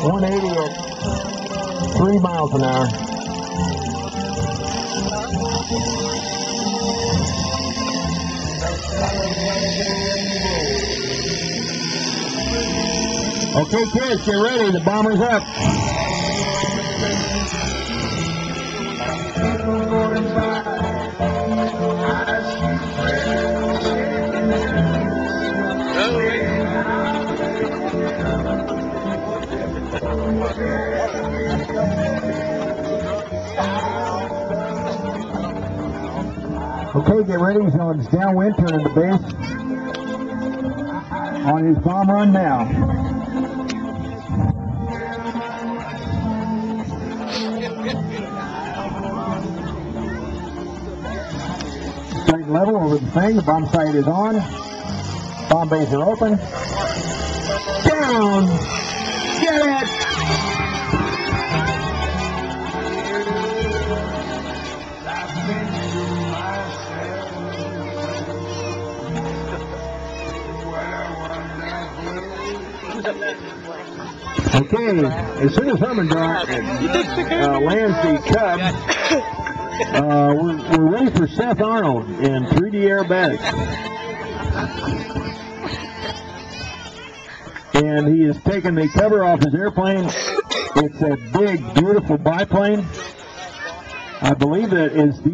180 at 3 miles an hour. Okay, kids, get ready. The bomber's up. Okay, get ready. He's on his downwind, turning the base on his bomb run now. Straight level over the thing. The bomb sight is on. Bomb bays are open. Down! Get it! Okay, as soon as Hermandar lands the Cub, we're ready for Seth Arnold in 3D aerobatics. And he has taken the cover off his airplane. It's a big, beautiful biplane. I believe that is the